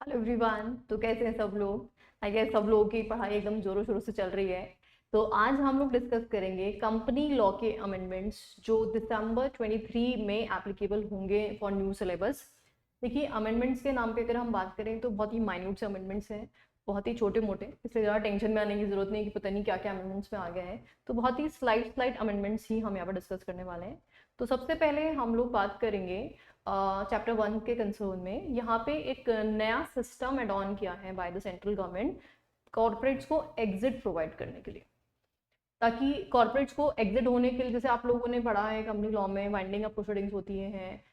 Hello everyone. तो कैसे हैं सब लोग? आई गेस सब लोगों की पढ़ाई एकदम जोरों शोरों से चल रही है। तो आज हम लोग डिस्कस करेंगे कंपनी लॉ के अमेंडमेंट्स जो दिसंबर 23 में एप्लीकेबल होंगे फॉर न्यू सिलेबस। देखिए, अमेंडमेंट्स के नाम पे अगर हम बात करें तो बहुत ही माइन्यूट से अमेंडमेंट्स हैं, बहुत ही छोटे मोटे, इसलिए ज़्यादा टेंशन में आने की जरूरत नहीं कि पता नहीं क्या क्या अमेंडमेंट्स में आ गए हैं। तो बहुत ही स्लाइट स्लाइट अमेंडमेंट्स ही हम यहाँ पर डिस्कस करने वाले हैं। तो सबसे पहले हम लोग बात करेंगे चैप्टर 1 के कंसर्न में। यहाँ पे एक नया सिस्टम एड ऑन किया है by the central government corporates को एग्जिट प्रोवाइड करने के लिए, ताकि कॉर्पोरेट्स को एग्जिट होने के लिए, जैसे आप लोगों ने पढ़ा है कंपनी लॉ में वाइंडिंग अप प्रोसीडिंग्स होती हैं,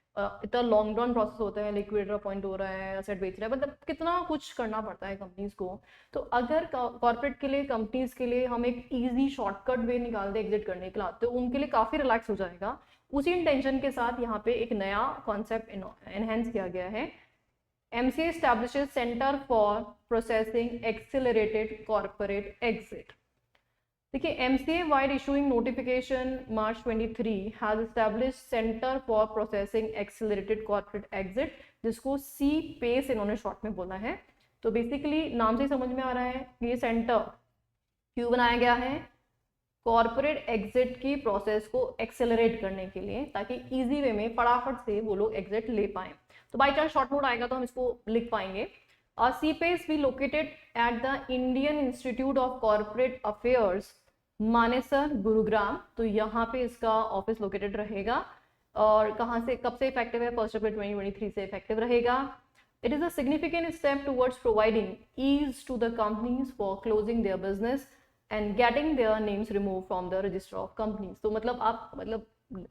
इतना लॉन्ग रन प्रोसेस होता है, लिक्विडेटर अपॉइंट हो रहा है, एसेट बेच रहा है, मतलब कितना कुछ करना पड़ता है कंपनीज को। तो अगर कॉर्पोरेट के लिए, कंपनीज के लिए हम एक इजी शॉर्टकट वे निकाल दे एग्जिट करने के लिए, तो उनके लिए काफी रिलैक्स हो जाएगा। उसी इंटेंशन के साथ यहाँ पे एक नया कॉन्सेप्ट एनहेंस किया गया है। MCA establishes centre for processing accelerated corporate exit. देखिए, MCA vide issuing notification March 23 has establish centre for processing accelerated corporate exit, जिसको सी पेस इन्होंने शॉर्ट में बोला है। तो बेसिकली नाम से ही समझ में आ रहा है कि ये सेंटर क्यों बनाया गया है, कॉर्पोरेट एग्जिट की प्रोसेस को एक्सेलरेट करने के लिए, ताकि इजी वे में फटाफट से वो लोग एग्जिट ले पाए। तो बाई चांस शॉर्ट नोट आएगा तो हम इसको लिख पाएंगे। C PACE be located at the Indian Institute of Corporate Affairs, Manesar, Gurugram. तो यहाँ पे इसका ऑफिस लोकेटेड रहेगा। और कहाँ से, कब से इफेक्टिव है? 1 अप्रैल 2023 से इफेक्टिव रहेगा। It is a significant step towards providing ease to the companies for closing their business and getting their names remove from the register of companies. तो मतलब आप, मतलब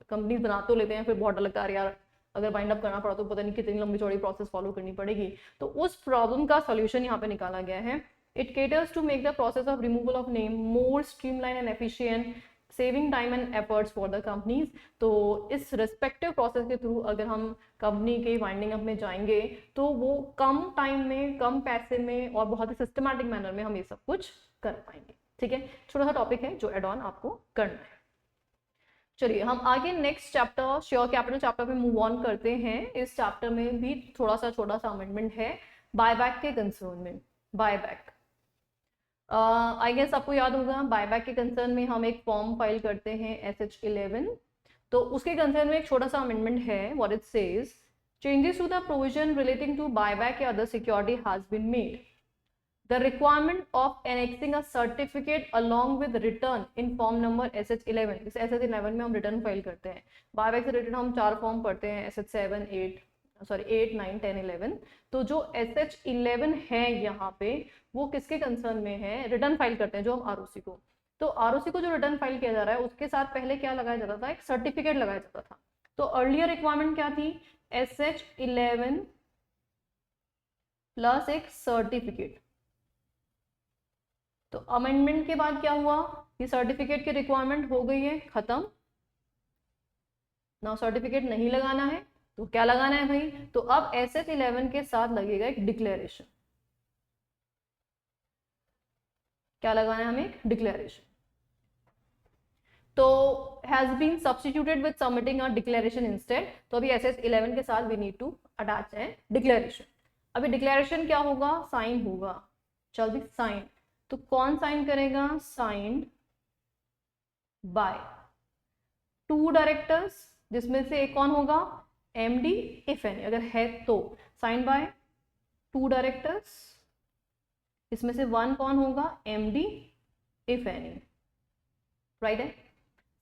कंपनीज बना तो लेते हैं, फिर बहुत डर लगता है यार अगर बाइंड अप करना पड़ा तो पता नहीं कितनी लंबी चौड़ी प्रोसेस फॉलो करनी पड़ेगी। तो उस प्रॉब्लम का सॉल्यूशन यहाँ पे निकाला गया है। It caters to make the process of removal of name more streamline and efficient, saving time and efforts for the companies. तो इस रिस्पेक्टिव प्रोसेस के थ्रू अगर हम कंपनी के वाइंडिंग अप में जाएंगे तो वो कम टाइम में, कम पैसे में और बहुत ही सिस्टमैटिक मैनर में हम ये सब कुछ कर पाएंगे। ठीक है, छोटा सा टॉपिक है जो एड ऑन आपको करना है। चलिए हम आगे next chapter sure capital chapter पे मूव ऑन करते हैं। इस चैप्टर में भी थोड़ा सा छोटा सा अमेंडमेंट है बायबैक के कंसर्न में। बायबैक, आई गेस आपको याद होगा, बायबैक के कंसर्न में हम एक फॉर्म फाइल करते हैं SH11। तो उसके कंसर्न में एक छोटा सा अमेंडमेंट है। What it says, changes to the provision relating to buyback या other security has been made. The requirement of annexing a certificate along with return in form number SH11, इस SH11 में हम return file करते हैं। Buyback से related हम 4 form पढ़ते हैं, SH7, 8, 9, 10, 11। तो जो SH11 है यहाँ पे, वो किसके कंसर्न में है? रिटर्न फाइल करते हैं जो हम ROC को। तो ROC को जो रिटर्न फाइल किया जा रहा है उसके साथ पहले क्या लगाया जाता था? एक सर्टिफिकेट लगाया जाता था। तो अर्लियर रिक्वायरमेंट क्या थी? SH11 प्लस एक सर्टिफिकेट। तो अमेंडमेंट के बाद क्या हुआ? ये सर्टिफिकेट की रिक्वायरमेंट हो गई है खत्म। ना सर्टिफिकेट नहीं लगाना है तो क्या लगाना है भाई? तो अब SH11 के साथ लगेगा एक डिक्लेरेशन। क्या लगाना है हमें? डिक्लेरेशन। तो has been substituted with submitting a declaration instead. तो अभी SH11 के साथ वी नीड टू अटैच है डिक्लेरेशन। अभी डिक्लेरेशन क्या होगा? साइन होगा। चल भी साइन, तो कौन साइन करेगा? साइंड बाय 2 डायरेक्टर्स, जिसमें से एक कौन होगा? MD इफ एनी, अगर है तो। साइन बाय 2 डायरेक्टर्स, इसमें से 1 कौन होगा? MD if any. राइट है।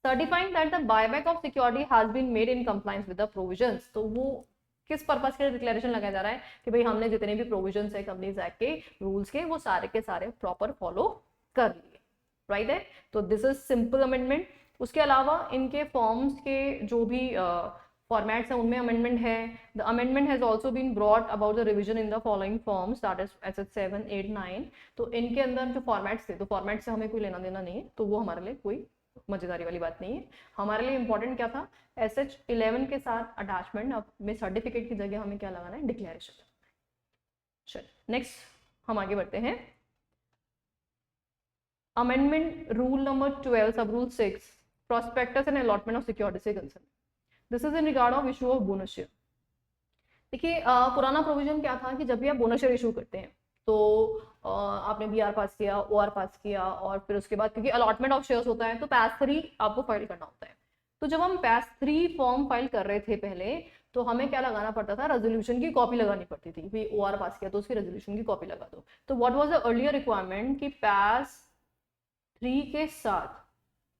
Certifying that the buyback of security has been made in compliance with the provisions. तो वो किस पर्पस के लिए डिक्लेरेशन लगाया जा रहा है? कि भाई हमने जितने भी प्रोविजंस है कंपनीज एक्ट के, रूल्स के, वो सारे के सारे प्रॉपर फॉलो कर लिए। राइट है। तो दिस इज सिंपल अमेंडमेंट। उसके अलावा इनके फॉर्म्स के जो भी फॉर्मेट्स हैं उनमें अमेंडमेंट है। The amendment has also been brought about the revision in the following forms, that is SH7, 8, 9। तो इनके अंदर जो फॉर्मेट्स थे, तो फॉर्मेट से हमें कोई लेना देना नहीं है, तो वो हमारे लिए कोई मजेदारी वाली बात नहीं है। हमारे लिए इंपॉर्टेंट क्या था? SH11 के साथ अटैचमेंट अब में सर्टिफिकेट की जगह हमें क्या लगाना है? डिक्लेरेशन। चल नेक्स्ट हम आगे बढ़ते हैं। अमेंडमेंट रूल नंबर 12 सब rule 6, prospectus and allotment of security से concern. This is in regard of issue of bonus share. देखिए पुराना प्रोविजन क्या था कि जब भी आप बोनस शेयर इशू करते हैं तो आपने बीआर पास किया, ओआर पास किया, और फिर उसके बाद क्योंकि अलॉटमेंट ऑफ शेयर्स होता है तो पैस 3 आपको फाइल करना होता है। तो जब हम पैस 3 फॉर्म फाइल कर रहे थे पहले, तो हमें क्या लगाना पड़ता था, रेजोल्यूशन की कॉपी लगानी पड़ती थी। भाई ओआर पास किया तो उसकी रेजोल्यूशन की कॉपी लगा दो। तो what was the earlier requirement कि पैस 3 के साथ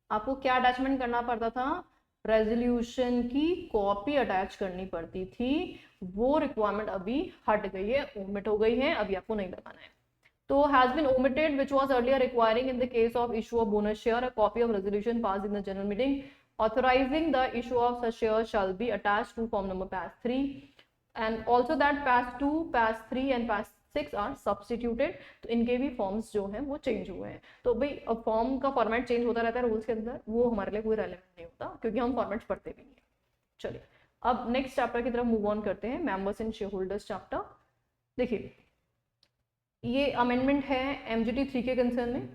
आपको क्या अटैचमेंट करना पड़ता था, रेजोल्यूशन की कॉपी अटैच करनी पड़ती थी। वो रिक्वायरमेंट अभी हट गई है, ओमिट हो गई है, अभी आपको नहीं लगाना है। तो has been omitted which was earlier requiring in the case of issue of bonus share a copy of resolution passed in the general meeting authorizing the issue of such shares shall be attached to form number PAS 3, and also that PAS 2, PAS 3 and PAS 6 are substituted। तो इनके भी forms जो हैं वो change हुए हैं। तो भाई अब फॉर्म का फॉर्मेट चेंज होता रहता है रूल्स के अंदर, वो हमारे लिए कोई रेलेवेंट नहीं होता क्योंकि हम फॉर्मेट्स पढ़ते भी नहीं है। चलिए अब नेक्स्ट चैप्टर की तरफ मूव ऑन करते हैं, members and share holders chapter. देखिए ये अमेंडमेंट है एमजीटी 3 के कंसर्न में,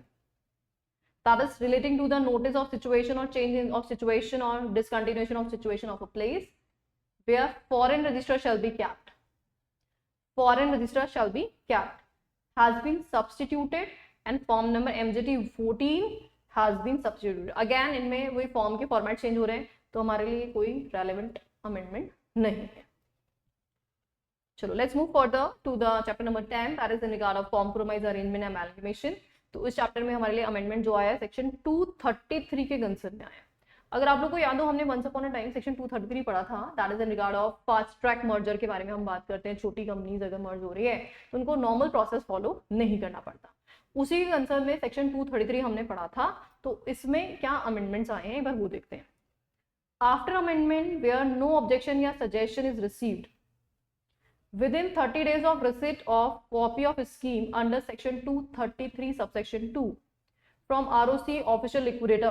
that is relating to the notice of situation or change of situation or discontinuation of situation of a place where foreign register shall be kept. Foreign register shall be kept has been substituted and form number MJT 14 has been substituted. Again इनमें वही form के format change हो रहे हैं, तो हमारे लिए कोई रेलेवेंट अमेंडमेंट नहीं है। चलो let's move further to the chapter number 10, that is in regard of compromise arrangement and amalgamation. तो इस चैप्टर में हमारे लिए अमेंडमेंट जो आया है सेक्शन 233 के कंसर्न में आया। अगर आप लोग को याद हो, हमने once upon a time section 233 पढ़ा था, that is in regard of fast track merger के बारे में हम बात करते हैं। छोटी कंपनीज अगर मर्ज हो रही है तो उनको नॉर्मल प्रोसेस फॉलो नहीं करना पड़ता। उसी के कंसर्न में सेक्शन 233 हमने पढ़ा था। तो इसमें क्या अमेंडमेंट्स आए हैं एक बार वो देखते हैं। After amendment where no objection या suggestion is received within 30 days of receipt of copy of scheme under section 233 subsection 2 from ROC official liquidator।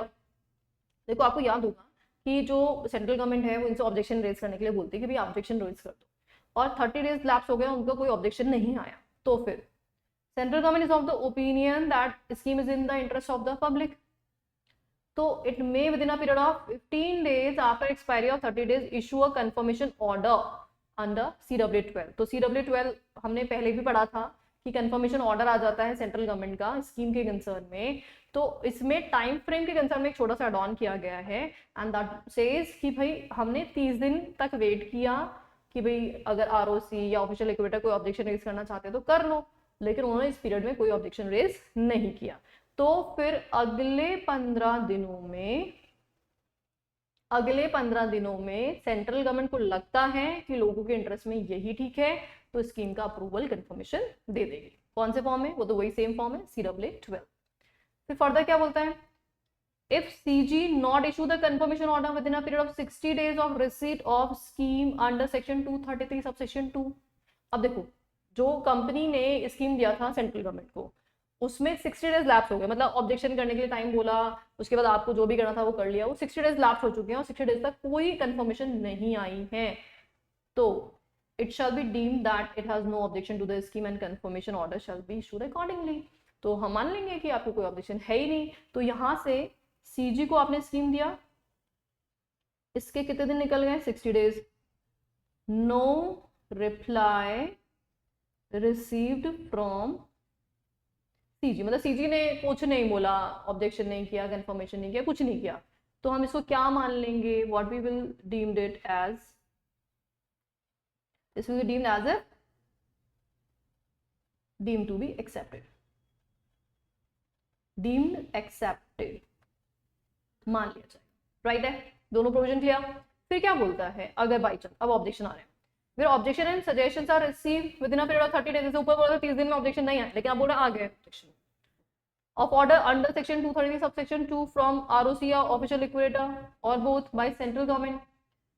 देखो आपको याद होगा कि जो सेंट्रल गवर्नमेंट है वो इनसे ऑब्जेक्शन रेज करने के लिए बोलती है कि भाई ऑब्जेक्शन रेज कर दो, और 30 डेज लैप्स हो गया, उनका कोई ऑब्जेक्शन नहीं आया, तो फिर central government is of the opinion that scheme is in the interest of the public, तो it may within a period of 15 days after expiry of 30 days issue a confirmation order under CW12। तो CW12 हमने पहले भी पढ़ा था कि confirmation order आ जाता है सेंट्रल गवर्नमेंट का स्कीम के कंसर्न में। तो इसमें टाइम फ्रेम के कंसर्न में एक छोटा सा एड ऑन किया गया है, एंड दैट सेज कि भाई हमने 30 दिन तक वेट किया कि भाई अगर ROC या ऑफिशियल लिक्विडेटर कोई ऑब्जेक्शन रेज करना चाहते तो कर लो, लेकिन उन्होंने इस पीरियड में कोई ऑब्जेक्शन रेज नहीं किया। तो फिर अगले 15 दिनों में सेंट्रल गवर्नमेंट को लगता है कि लोगों के इंटरेस्ट में यही ठीक है, तो स्कीम का अप्रूवल कंफर्मेशन दे देगी। कौन से फॉर्म है, वो तो वही सेम फॉर्म है CW12। फिर फर्दर क्या बोलता है, if CG not issue the confirmation order with in a period of 60 days of receipt of scheme under section 233 subsection 2। अब देखो जो कंपनी ने स्कीम दिया था सेंट्रल गवर्नमेंट को, उसमें 60 डेज लैप्स हो गए, मतलब ऑब्जेक्शन करने के लिए टाइम बोला, उसके बाद आपको जो भी करना था वो कर लिया, वो 60 डेज लैप्स हो चुके हैं और 60 डेज तक कोई कंफर्मेशन नहीं आई है, तो it shall be deemed that it has no objection to the scheme and confirmation order shall be issued accordingly. तो हम मान लेंगे कि आपको कोई ऑब्जेक्शन है ही नहीं। तो यहाँ से CG को आपने स्कीम दिया, इसके कितने दिन निकल गए, 60 days, no reply received from CG, मतलब CG ने कुछ नहीं बोला, ऑब्जेक्शन नहीं किया, कंफर्मेशन नहीं किया, कुछ नहीं किया, तो हम इसको क्या मान लेंगे, what we will deemed it as, this will be deemed as a deemed to be accepted, deemed accepted मान लिया जाए, राइट है। दोनों प्रोविजन क्लियर। फिर क्या बोलता है, अगर बाई चांस अब ऑब्जेक्शन आ रहे हैं, फिर objection and suggestions are received within a period of 30 days, ऊपर बोला था 30 दिन में ऑब्जेक्शन नहीं आया, लेकिन आप बोल रहे आ गए objection of order under section 233 subsection 2 from ROC or official liquidator or both by central government,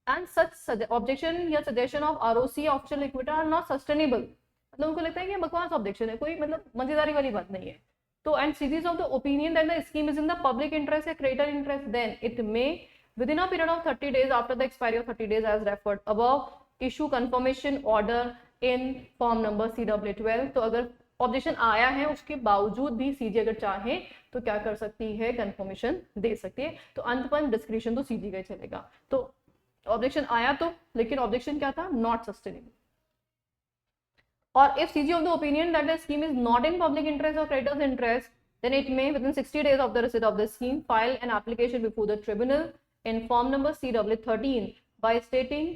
and such objection या suggestion of ROC or official liquidator are not sustainable, मतलब उनको लगता है कि बकवास ऑब्जेक्शन है, कोई मतलब मजेदारी वाली बात नहीं है, तो and series of the opinion that the scheme is in the public interest या creditor interest, then it may within a period of 30 days after the expiry of 30 days as referred above issue confirmation order in form number CW12। तो अगर objection आया है उसके बावजूद भी CG अगर चाहे तो क्या कर सकती है, कंफर्मेशन दे सकती है। तो अंतपन डिस्क्रिप्शन तो CG का ही चलेगा। तो ऑब्जेक्शन आया तो, लेकिन ऑब्जेक्शन क्या था, not sustainable, or if CG of the opinion that the scheme is not in public interest or creditors' interest, then it may within 60 days of the receipt of the scheme file an application before the tribunal in form number CW13 by stating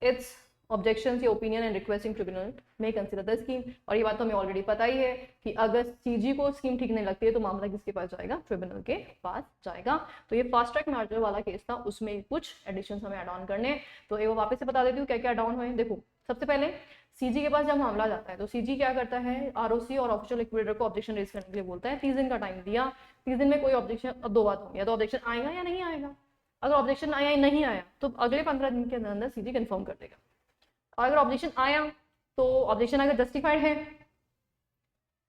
its objection या opinion and requesting tribunal में consider the scheme. और ये बात तो हमें already पता ही है कि अगर सीजी को स्कीम ठीक नहीं लगती है तो मामला किसके पास जाएगा, ट्रिब्यूनल के पास जाएगा। तो ये फास्ट ट्रैक मैटर वाला केस था, उसमें कुछ एडिशंस हमें ऐड ऑन करने। तो एक बार वापस से बता देती हूँ क्या क्या ऐड ऑन हुए। देखो सबसे पहले सीजी के पास जब मामला जाता है तो सीजी क्या करता है, आरओसी और ऑफिशियल लिक्विडेटर को ऑब्जेक्शन रेज करने के लिए बोलता है। 30 दिन का टाइम दिया, 30 दिन में कोई ऑब्जेक्शन, अब दो बात होंगी, या तो ऑब्जेक्शन आएगा या नहीं आएगा। अगर ऑब्जेक्शन आया या नहीं आया तो अगले 15 दिन के अंदर सीजी कंफर्म कर देगा। और अगर ऑब्जेक्शन आया तो ऑब्जेक्शन अगर जस्टिफाइड है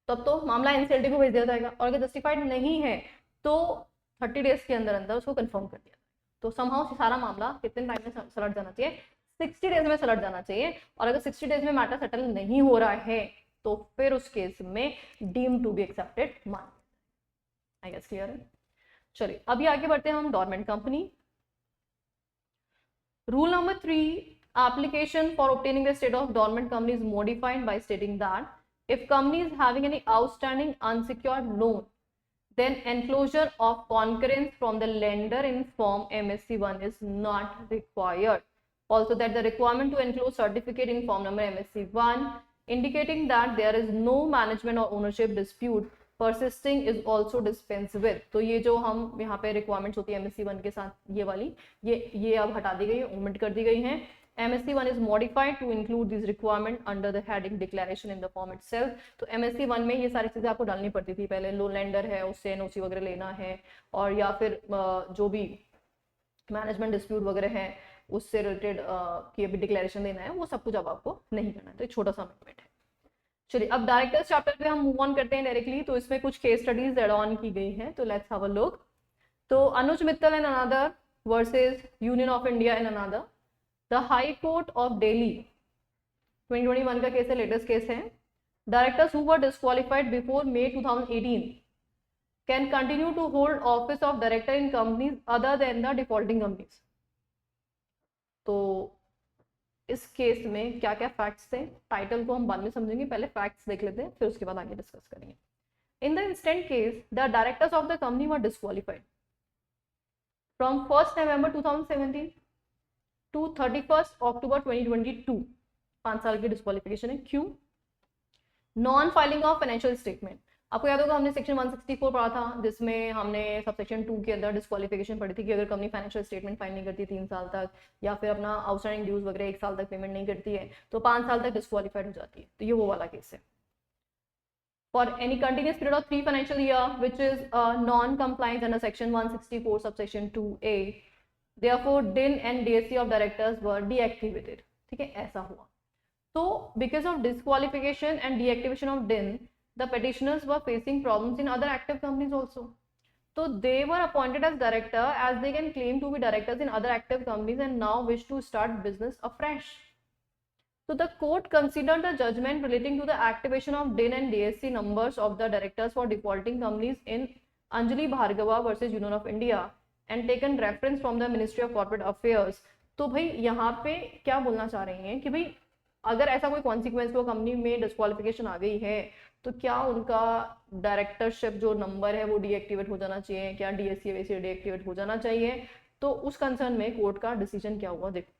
तब तो मामला एनसीएलटी को भेज दिया जाएगा, और अगर जस्टिफाइड नहीं है तो 30 डेज के अंदर अंदर उसको कंफर्म कर दिया। तो समहाउ सारा मामला कितने टाइम में सलट जाना चाहिए, 60 डेज में सलट जाना चाहिए। और अगर 60 डेज में मैटर सेटल नहीं हो रहा है तो फिर उस केस में डीम टू बी एक्सेप्टेड मान। आई गेस क्लियर है। चलिए अभी आगे बढ़ते हैं हम dormant company. Rule number 3, application for obtaining the state of dormant company is modified by stating that if company is having any outstanding unsecured loan, then enclosure of concurrence from the lender in form MSC1 is not required. Also that the requirement to enclose certificate in form number MSC1 indicating that there is no management or ownership dispute persisting is also dispensed with। तो ये जो हम यहाँ पे requirements होती है MSC1 के साथ, ये वाली ये अब हटा दी गई है, ओमिट कर दी गई है। MSC1 is modified to include this requirement under the heading declaration in the form itself। तो MSC1 में ये सारी चीजें आपको डालनी पड़ती थी पहले, लोन लेंडर है उससे एनओसी वगैरह लेना है, और या फिर जो भी मैनेजमेंट डिस्प्यूट वगैरह है उससे रिलेटेड की अभी डिक्लेरेशन देना है, वो सब कुछ अब आपको नहीं करना है। तो एक छोटा सा अमेंडमेंट है। चलिए अब डायरेक्टर्स चैप्टर पे हम मूव ऑन करते हैं डायरेक्टली। तो इसमें कुछ केस स्टडीज एड ऑन की गई है, तो लेट्स हैव अ लुक। तो Anuj Mittal and another versus Union of India and another, the High Court of Delhi 2021 का केस है, लेटेस्ट केस है। Directors who were disqualified before May 2018 can continue to hold office of director in companies other than the defaulting companies. तो इस case में क्या क्या facts थे, title को हम बाद में समझेंगे, पहले फैक्ट्स देख लेते हैं फिर उसके बाद आगे डिस्कस करेंगे। In the instant case the directors of the company were disqualified from 1 November 2017 to 31 October 2022। 5 साल की डिस्क्वालिफिकेशन है। क्यों? Non filing of financial statement. आपको याद होगा हमने सेक्शन 164 पढ़ा था जिसमें हमने सबसेक्शन 2 के अंदर डिस्क्वालिफिकेशन पढ़ी थी कि अगर कंपनी फाइनेंशियल स्टेटमेंट फाइल नहीं करती 3 साल तक, या फिर अपना आउटस्टैंडिंग ड्यूज वगैरह 1 साल तक पेमेंट नहीं करती है तो 5 साल तक डिस्क्वालिफाइड हो जाती है। तो ये वो वाला केस है। For any continuous period of 3 financial year which is non-compliance under section 164 subsection 2A, therefore DIN and DSC of directors were deactivated। ठीक है, ऐसा हुआ। तो because of disqualification and deactivation of DIN, the petitioners were facing problems in other active companies also। So they were appointed as director as they can claim to be directors in other active companies and now wish to start business afresh। So the court considered the judgment relating to the activation of DIN and DSC numbers of the directors for defaulting companies in Anjali Bhargava versus Union of India and taken reference from the Ministry of Corporate Affairs। तो भाई यहाँ पे क्या बोलना चाह रही हैं कि भाई अगर ऐसा कोई कॉन्सिक्वेंस वो कंपनी में डिस्क्वालिफिकेशन आ गई है तो क्या उनका डायरेक्टरशिप जो नंबर है वो डीएक्टिवेट हो जाना चाहिए, क्या डीएससी वैसे डीएक्टिवेट हो जाना चाहिए। तो उस कंसर्न में कोर्ट का डिसीजन क्या हुआ देखो।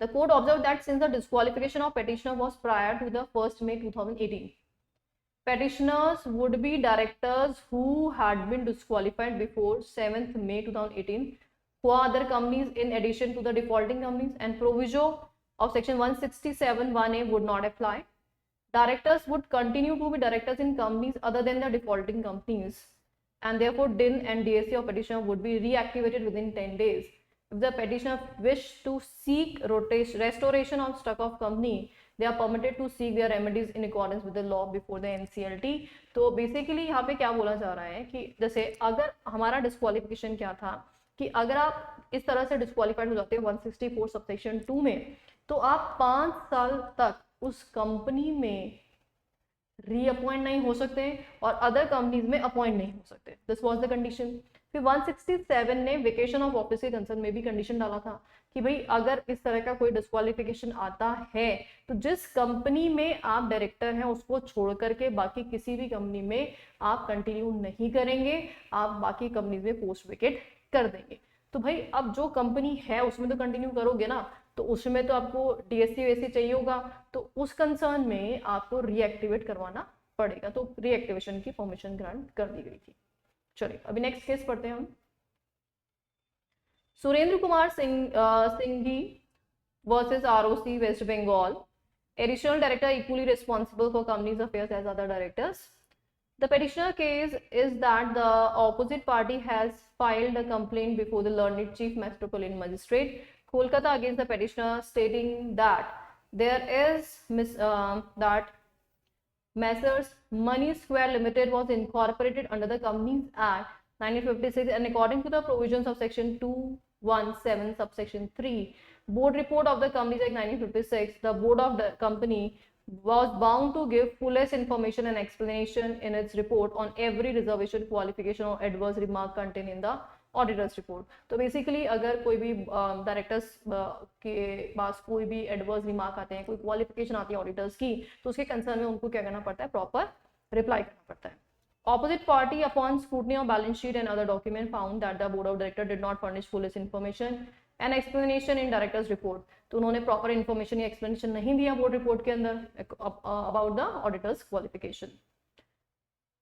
The court observed that since the disqualification of petitioner was prior to the 1st May 2018, petitioners would be directors who had been disqualified before 7th May 2018 for other companies in addition to the defaulting companies, and proviso of section 167(1)(a) would not apply। Directors would continue to be directors in companies other than the defaulting companies, and therefore DIN and DSC of petitioner would be reactivated within 10 days। If the petitioner wish to seek restoration of stuck off company, they are permitted to seek their remedies in accordance with the law before the NCLT। तो basically यहाँ पे क्या बोला जा रहा है कि जैसे अगर हमारा डिस्क्वालिफिकेशन क्या था कि अगर आप इस तरह से डिस्क्वालिफाइड हो जाते हैं 164 सबसेक्शन 2 में, तो आप 5 साल तक उस कंपनी में रीअपॉइंट नहीं हो सकते और अदर कंपनीज में अपॉइंट नहीं हो सकते। This was the condition. फिर 167 ने वेकेशन ऑफ ऑफिस के कंसर्न में भी कंडीशन डाला था कि भाई अगर इस तरह का कोई डिस्क्वालिफिकेशन आता है तो जिस कंपनी में आप डायरेक्टर हैं उसको छोड़ करके बाकी किसी भी कंपनी में आप कंटिन्यू नहीं करेंगे, आप बाकी कंपनी में पोस्ट वेकेट कर देंगे। तो भाई अब जो कंपनी है उसमें तो कंटिन्यू करोगे ना, तो उसमें तो आपको डीएससी वैसी चाहिए होगा, तो उस कंसर्न में आपको रीएक्टिवेट करवाना पड़ेगा। तो रीएक्टिवेशन की परमिशन ग्रांट कर दी गई थी। चलिए अभी नेक्स्ट केस पढ़ते हैं हम। Surendra Kumar Singhi versus ROC West Bengal, additional director equally responsible for companies affairs as other directors. The petitioner case is that the opposite party has filed a complaint before the learned Chief Metropolitan Magistrate, Kolkata, against the petitioner, stating that there is that Messrs. Money Square Limited was incorporated under the Companies Act 1956, and according to the provisions of Section 217, subsection 3, Board Report of the Companies Act 1956, the board of the company was bound to give fullest information and explanation in its report on every reservation, qualification or adverse remark contained in the auditors report. तो basically अगर कोई भी directors के पास कोई भी adverse remark आते हैं, कोई क्वालिफिकेशन आती है ऑडिटर्स की, तो उसके कंसर्न में उनको क्या करना पड़ता है, प्रॉपर रिप्लाई करना पड़ता है। Opposite party upon scrutiny of balance sheet and other document found that the board of director did not furnish fullest information and explanation in director's report। तो उन्होंने प्रॉपर इन्फॉर्मेशन या एक्सप्लेनेशन नहीं दिया board report के अंदर about the auditors qualification.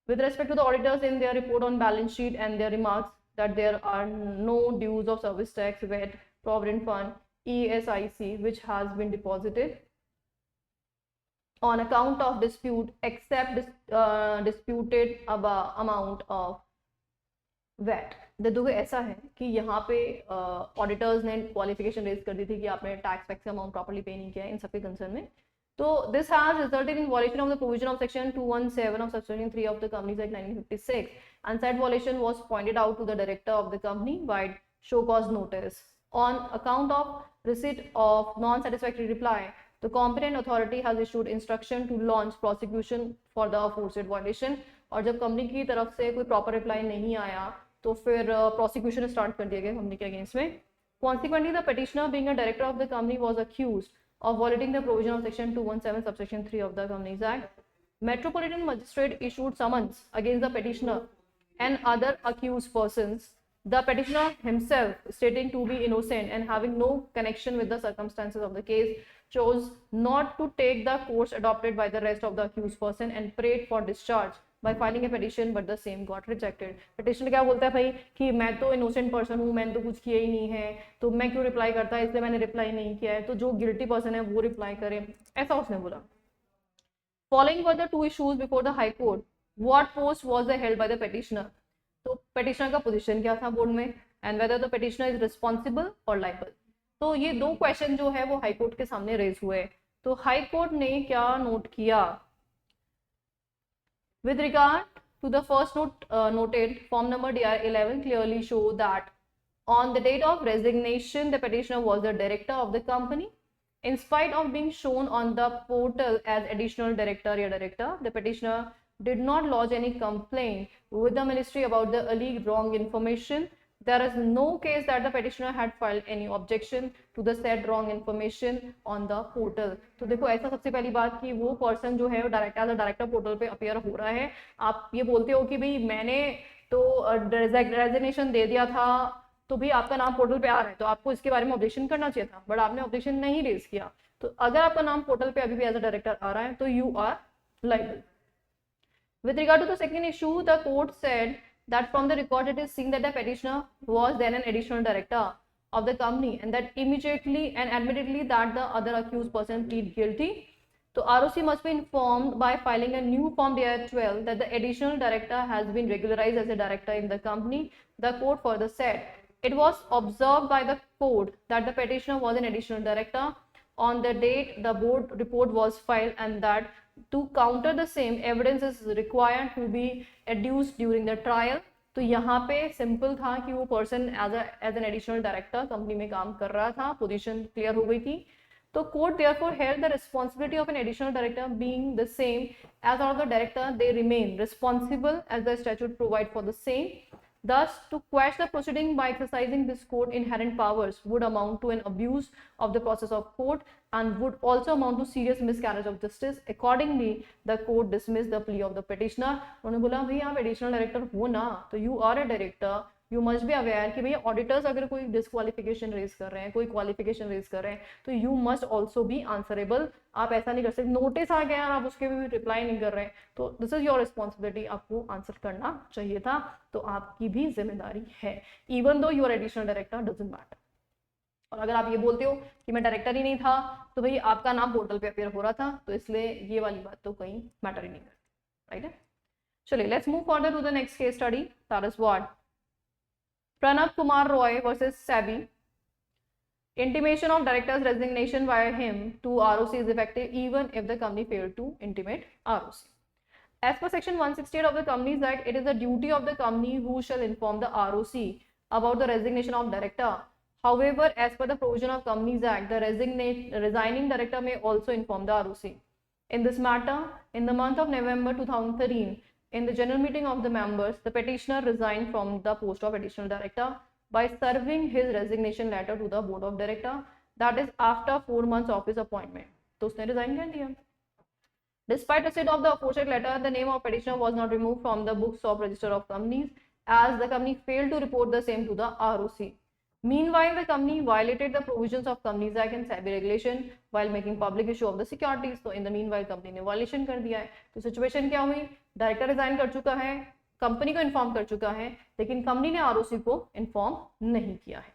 With respect to the auditors in their report on balance sheet and their remarks that there are no dues of service tax, VAT, provident fund, ESIC which has been deposited on account of dispute except disputed amount of VAT। देखो ऐसा है कि यहाँ पे auditors ने qualification raise कर दी थी कि आपने टैक्स वैक्स का अमाउंट प्रॉपर्ली पे नहीं किया है इन सबके कंसर्न में। तो this has resulted in violation of the provision of section 217 of section 3 of the companies act 1956, and said violation was pointed out to the director of the company by show cause notice। On account of receipt of non-satisfactory reply, the competent authority has issued instruction to launch prosecution for the aforesaid violation। और जब company की तरफ से कोई proper reply नहीं आया तो फिर प्रोसिक्यूशन स्टार्ट कर दिया गया कंपनी के अगेंस्ट में। Consequently, the petitioner, being a director of the company, was accused of violating the provision of section 217 subsection 3 of the Companies Act। Metropolitan Magistrate issued summons against the petitioner and other accused persons, the petitioner himself stating to be innocent and having no connection with the circumstances of the case, chose not to take the course adopted by the rest of the accused person and prayed for discharge by filing a petition, but the same got rejected। petitioner क्या बोलता है भाई कि मैं तो innocent person हूँ, मैंने तो कुछ किया ही नहीं है, तो मैं क्यों रिप्लाई करता है, इसलिए मैंने रिप्लाई नहीं किया है, तो जो गिल्टी पर्सन है वो रिप्लाई करे, ऐसा उसने बोला। Following were the two issues before the High Court, what post was held by the petitioner। तो petitioner का पोजीशन क्या था बोर्ड में, and whether the petitioner is responsible or liable। तो ये दो क्वेश्चन जो है वो हाई कोर्ट के सामने रेज हुए। तो हाई कोर्ट ने क्या नोट किया, with regard to the first noted, form number DR 11 clearly show that on the date of resignation the petitioner was the director of the company, in spite of being shown on the portal as additional director or director। the petitioner did not lodge any complaint with the ministry about the alleged wrong information। there is no case that the petitioner had filed any objection to the said wrong information on the portal। तो देखो ऐसा सबसे पहली बात कि वो person जो है डायरेक्टर पोर्टल पे अपियर हो रहा है, आप ये बोलते हो कि भाई मैंने तो रेजिग्नेशन दे दिया था, तो भी आपका नाम पोर्टल पे आ रहा है, तो आपको इसके बारे में ऑब्जेक्शन करना चाहिए था, बट आपने ऑब्जेक्शन नहीं रेज किया। तो अगर आपका नाम पोर्टल पे अभी भी एज अ डायरेक्टर आ रहा है तो you are liable. With regard to the second issue, the court said that from the record it is seen that the petitioner was then an additional director of the company and that immediately and admittedly that the other accused person plead guilty। So ROC must be informed by filing a new form DR 12 that the additional director has been regularized as a director in the company। The court further said it was observed by the court that the petitioner was an additional director on the date the board report was filed and that to counter the same evidence is required to be adduced during the trial। तो यहाँ पे simple था कि वो person as an additional director company में काम कर रहा था, पोजीशन क्लियर हो गई थी। तो court therefore held the responsibility of an additional director being the same as of the director, they remain responsible as the statute provide for the same. Thus, to quash the proceeding by exercising this court inherent powers would amount to an abuse of the process of court and would also amount to serious miscarriage of justice. Accordingly, the court dismissed the plea of the petitioner. उन्होंने बोला भाई आप additional director हो ना, तो you are a director, you must be aware कि भैया auditors अगर कोई डिस्क्वालिफिकेशन रेज कर रहे हैं, कोई क्वालिफिकेशन रेज कर रहे हैं, तो you must also be answerable. आप ऐसा नहीं कर सकते, नोटिस आ गया आप उसके भी रिप्लाई नहीं कर रहे हैं, तो दिस इज योर रिस्पॉन्सिबिलिटी, आपको आंसर करना चाहिए था, तो आपकी भी जिम्मेदारी है. Even though you are additional director doesn't matter. और अगर आप ये बोलते हो कि मैं डायरेक्टर ही नहीं था, तो भाई आपका नाम पोर्टल पे अपेयर हो रहा था, तो इसलिए ये वाली बात तो कहीं मैटर ही नहीं करती, राइट है. चलिए let's move further to the next case study, that is what Pranab Kumar Roy versus SEBI. Intimation of director's resignation via him to ROC is effective even if the company failed to intimate ROC. As per section 168 of the Companies Act, it is the duty of the company who shall inform the ROC about the resignation of director. However, as per the provision of Companies Act, the resigning director may also inform the ROC. In this matter, in the month of November 2013, in the general meeting of the members, the petitioner resigned from the post of additional director by serving his resignation letter to the board of director, that is after 4 months of his appointment. तो उसने resign कर दिया. Despite receipt of the aforesaid letter, the name of petitioner was not removed from the books of register of companies as the company failed to report the same to the ROC. Meanwhile, the company violated the provisions of Companies Act and SEBI regulation while making public issue of the securities. तो in the meanwhile company ने violation कर दिया है. तो situation क्या हुई, director resign कर चुका है, कंपनी को इन्फॉर्म कर चुका है, लेकिन कंपनी ने आरओसी को इन्फॉर्म नहीं किया है.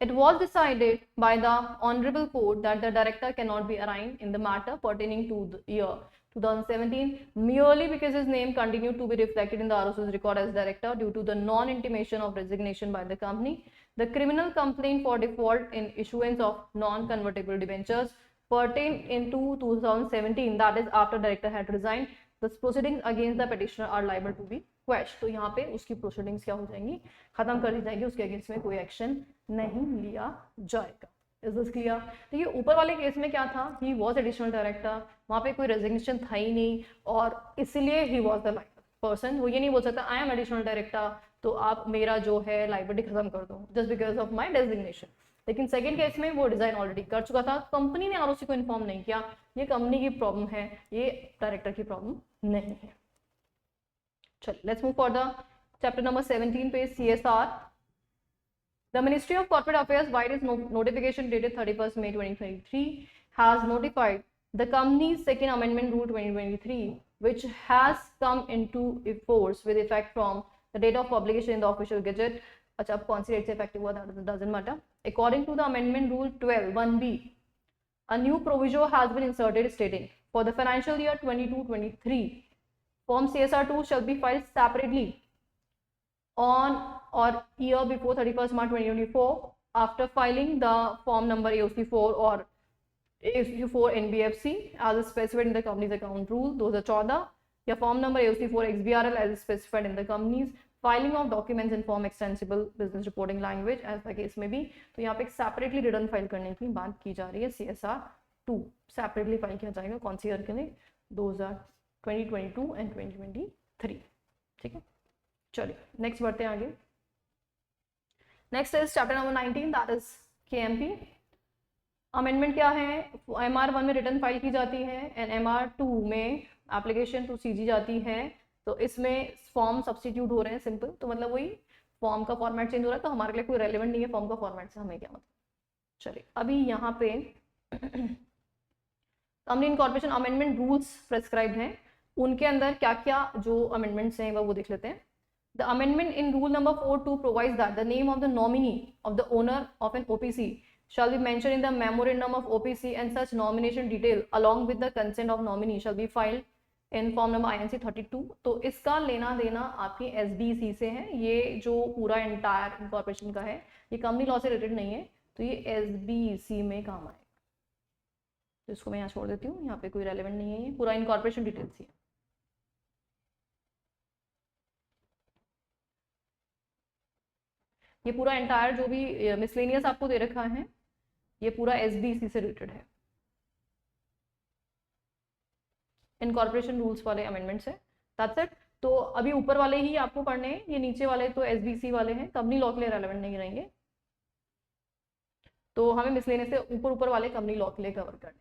It was decided by the Honorable Court that the director cannot be arraigned in the matter pertaining to the year 2017 merely because his name continued to be reflected in the ROC's record as director due to the non-intimation of resignation by the company. The criminal complaint for default in issuance of non-convertible debentures pertained into 2017, that is after director had resigned. The proceedings against the petitioner are liable to be quashed. तो यहाँ पे उसकी proceedings क्या हो जाएंगी, खत्म कर दी जाएगी, उसके अगेंस्ट में कोई एक्शन नहीं लिया जाएगा. Is this clear? तो ये ऊपर वाले केस में क्या था, ही वॉज एडिशनल डायरेक्टर, वहाँ पे कोई रेजिग्नेशन था ही नहीं और इसलिए he was the liable person. वो ये नहीं बोल सकता आई एम एडिशनल डायरेक्टर तो आप मेरा जो है लाइबिलिटी खत्म कर दो just because of my designation. लेकिन सेकंड केस में वो डिजाइन ऑलरेडी कर चुका था, कंपनी ने आरओसी को इन्फॉर्म नहीं किया. ये कंपनी की प्रॉब्लम है, ये डायरेक्टर की प्रॉब्लम नहीं है. चलिए let's move for the chapter number 17 पे CSR. The Ministry of Corporate Affairs, by its notification dated 31st May 2023, has notified the company's second amendment rule 2023, which has come into force with effect from the date of publication in the official gazette. अच्छा, अब कौन सी date से effective हुआ, that doesn't matter. According to the amendment rule 12(1)(b), a new proviso has been inserted stating for the financial year 22-23, Form CSR2 shall be filed separately on or year before 31st March 2024 after filing the form number AOC4 or AOC4 NBFC as specified in the company's account rule 2014 या form number AOC4 XBRL as specified in the company's filing of documents in form extensible business reporting language as the case में भी. तो यहाँ पे एक separately return file करने की बात की जा रही है. CSR2 सेपरेटली फाइल किया जाएगा कौन सी ईयर के लिए, 2022 एंड 2023. ठीक है, चलिए नेक्स्ट बढ़ते हैं आगे. Next is chapter number 19, that is KMP. Amendment क्या है, MR1 में रिटर्न फाइल की जाती है एंड MR2 में एप्लीकेशन टू CG जाती है. तो इसमें फॉर्म सब्स्टिट्यूट हो रहे हैं, सिंपल. तो मतलब वही फॉर्म का फॉर्मेट चेंज हो रहा है, तो हमारे लिए कोई रेलेवेंट नहीं है फॉर्म का फॉर्मेट से हमें क्या मतलब. चलिए अभी यहाँ पे company incorporation amendment rules prescribed हैं, उनके अंदर क्या क्या जो अमेंडमेंट्स हैं वो देख लेते हैं. The amendment in rule number 4.2 provides that the name of the nominee of the owner of an OPC shall be mentioned in the memorandum of OPC and such nomination detail along with the consent of nominee shall be filed in form number INC 32. तो इसका लेना देना आपकी SBC से है. ये जो पूरा एंटायर इनकॉर्पोरेशन का है, ये कंपनी लॉ से रिलेटेड नहीं है, तो ये SBC में काम आएगा. तो इसको मैं यहाँ छोड़ देती हूँ, यहाँ पे कोई रेलेवेंट नहीं है, ये पूरा इनकॉर्पोरेशन डिटेल्स ही है. ये पूरा एंटायर जो भी मिसलेनियस आपको दे रखा है, ये पूरा SBC से रिलेटेड है, इनकॉर्पोरेशन रूल्स वाले अमेंडमेंट्स है. That's it. तो अभी ऊपर वाले ही आपको पढ़ने हैं, ये नीचे वाले तो एसबीसी वाले हैं, कंपनी लॉ के लिए रेलेवेंट नहीं रहेंगे। तो हमें मिसलेनियस से ऊपर ऊपर वाले कंपनी लॉ के लिए कवर करने।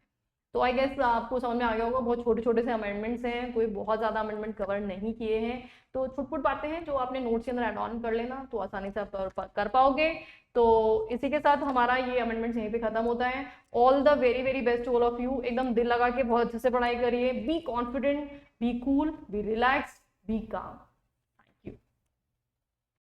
तो आई गेस आपको समझ में आ गया होगा, बहुत छोटे छोटे से अमेंडमेंट्स हैं, कोई बहुत ज़्यादा अमेंडमेंट कवर नहीं किए हैं। तो छुटपुट बातें हैं जो आपने नोट्स के अंदर ऐड ऑन कर लेना, तो आसानी से आप कर पाओगे। तो इसी के साथ हमारा ये अमेंडमेंट्स यहीं पे खत्म होता है। All the very very best all of you, एकदम दिल लगा के बहुत अच्छे से पढ़ाई करिए, be confident, be cool, be relax, be काम।